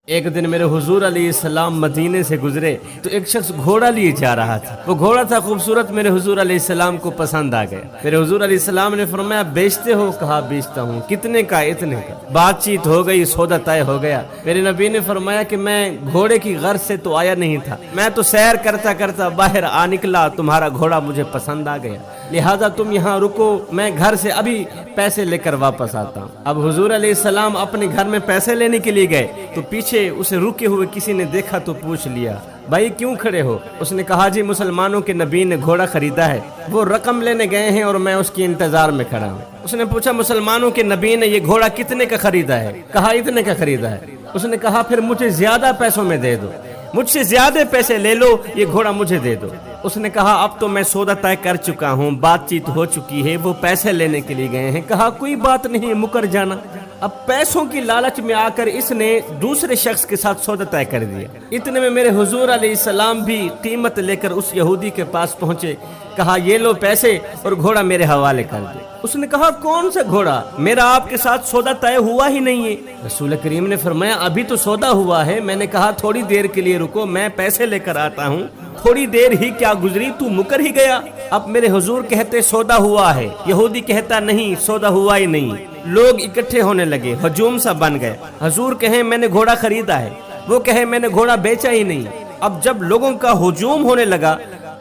ایک دن میرے حضور علیہ السلام مدینے سے گزرے تو ایک شخص گھوڑا لیے جا رہا تھا. وہ گھوڑا تھا خوبصورت، میرے حضور علیہ السلام کو پسند آ گیا. میرے حضور علیہ السلام نے فرمایا بیچتے ہو؟ کہا بیچتا ہوں. کتنے کا؟ اتنے کا. بات چیت ہو گئی، سودا طے ہو گیا. میرے نبی نے فرمایا کہ میں گھوڑے کی غرض سے تو آیا نہیں تھا، میں تو سیر کرتا کرتا باہر آ نکلا، تمہارا گھوڑا مجھے پسند آ گیا، لہذا تم یہاں رکو، میں گھر سے ابھی پیسے لے کر واپس آتا ہوں. اب حضور علیہ السلام اپنے گھر میں پیسے لینے کے لیے گئے تو پیچھے اسے رکے ہوئے کسی نے دیکھا تو پوچھ لیا بھائی کیوں کھڑے ہو؟ اس نے کہا جی مسلمانوں کے نبی نے گھوڑا خریدا ہے، وہ رقم لینے گئے ہیں اور میں اس کی انتظار میں کھڑا ہوں. اس نے پوچھا مسلمانوں کے نبی نے یہ گھوڑا کتنے کا خریدا ہے؟ کہا اتنے کا خریدا ہے. اس نے کہا پھر مجھے زیادہ پیسوں میں دے دو، مجھ سے زیادہ پیسے لے لو، یہ گھوڑا مجھے دے دو. اس نے کہا اب تو میں سودا طے کر چکا ہوں، بات چیت ہو چکی ہے، وہ پیسے لینے کے لیے گئے ہیں. کہا کوئی بات نہیں، مکر جانا. اب پیسوں کی لالچ میں آ کر اس نے دوسرے شخص کے ساتھ سودا طے کر دیا. اتنے میں میرے حضور علیہ السلام بھی قیمت لے کر اس یہودی کے پاس پہنچے. کہا یہ لو پیسے اور گھوڑا میرے حوالے کر دے. اس نے کہا کون سا گھوڑا؟ میرا آپ کے ساتھ سودا طے ہوا ہی نہیں ہے. رسول کریم نے فرمایا ابھی تو سودا ہوا ہے، میں نے کہا تھوڑی دیر کے لیے رکو، میں پیسے لے کر آتا ہوں. تھوڑی دیر ہی کیا گزری تو مکر ہی گیا. اب میرے حضور کہتے سودا ہوا ہے، یہودی کہتا نہیں سودا ہوا ہی نہیں. لوگ اکٹھے ہونے لگے، ہجوم سا بن گئے. حضور کہیں میں نے گھوڑا خریدا ہے، وہ کہے میں نے گھوڑا بیچا ہی نہیں. اب جب لوگوں کا ہجوم ہونے لگا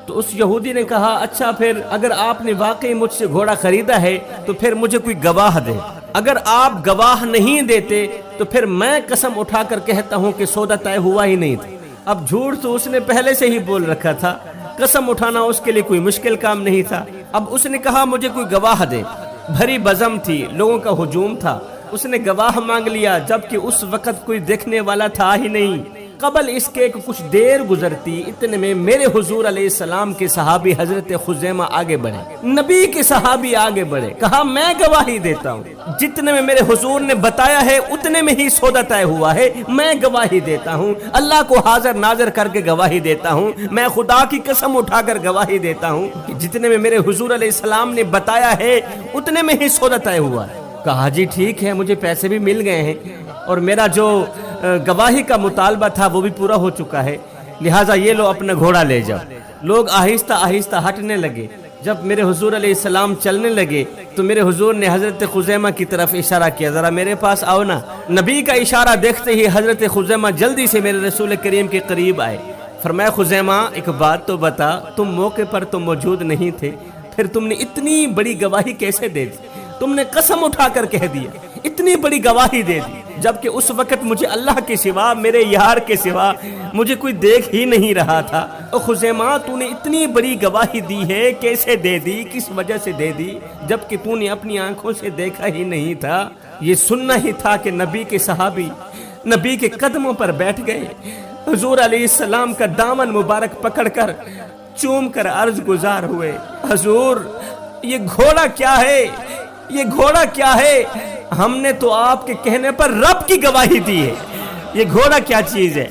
تو اس یہودی نے کہا اچھا پھر اگر آپ نے واقعی مجھ سے گھوڑا خریدا ہے تو پھر مجھے کوئی گواہ دے. اگر آپ گواہ نہیں دیتے تو پھر میں قسم اٹھا کر کہتا ہوں کہ سودا طے ہوا ہی نہیں تھا. اب جھوٹ تو اس نے پہلے سے ہی بول رکھا تھا، قسم اٹھانا اس کے لیے کوئی مشکل کام نہیں تھا. اب اس نے کہا مجھے کوئی گواہ دے. بھری بزم تھی، لوگوں کا ہجوم تھا. اس نے گواہ مانگ لیا جبکہ اس وقت کوئی دیکھنے والا تھا ہی نہیں. قبل اس کے کچھ دیر گزرتی، اتنے میں میرے حضور علیہ السلام کے صحابی حضرت خزیمہ آگے بڑھے. نبی کے صحابی آگے بڑھے، کہا میں گواہی دیتا ہوں، جتنے میں میرے حضور نے بتایا ہے اتنے میں ہی سودا طے ہوا ہے، میں گواہی دیتا ہوں، اللہ کو حاضر ناظر کر کے گواہی دیتا ہوں، میں خدا کی قسم اٹھا کر گواہی دیتا ہوں کہ جتنے میں میرے حضور علیہ السلام نے بتایا ہے اتنے میں ہی سودا طے ہوا ہے. کہا جی ٹھیک ہے، مجھے پیسے بھی مل گئے ہیں اور میرا جو گواہی کا مطالبہ تھا وہ بھی پورا ہو چکا ہے، لہٰذا یہ لو اپنا گھوڑا لے جاؤ. لوگ آہستہ آہستہ ہٹنے لگے. جب میرے حضور علیہ السلام چلنے لگے تو میرے حضور نے حضرت خزیمہ کی طرف اشارہ کیا ذرا میرے پاس آؤ نا. نبی کا اشارہ دیکھتے ہی حضرت خزیمہ جلدی سے میرے رسول کریم کے قریب آئے. فرمایا خزیمہ ایک بات تو بتا، تم موقع پر تو موجود نہیں تھے، پھر تم نے اتنی بڑی گواہی کیسے دے دی؟ تم نے قسم اٹھا کر کہہ دیا، اتنی بڑی گواہی دے دی، جبکہ اس وقت مجھے اللہ کے سوا، میرے یار کے سوا مجھے کوئی دیکھ ہی نہیں رہا تھا. او خزیمہ تو نے اتنی بڑی گواہی دی ہے، کیسے دے دی، کس وجہ سے دے دی، جبکہ تو نے اپنی آنکھوں سے دیکھا ہی نہیں تھا؟ یہ سننا ہی تھا کہ نبی کے صحابی نبی کے قدموں پر بیٹھ گئے، حضور علیہ السلام کا دامن مبارک پکڑ کر چوم کر عرض گزار ہوئے حضور یہ گھوڑا کیا ہے، یہ گھوڑا کیا ہے؟ ہم نے تو آپ کے کہنے پر رب کی گواہی دی ہے، یہ گھوڑا کیا چیز ہے؟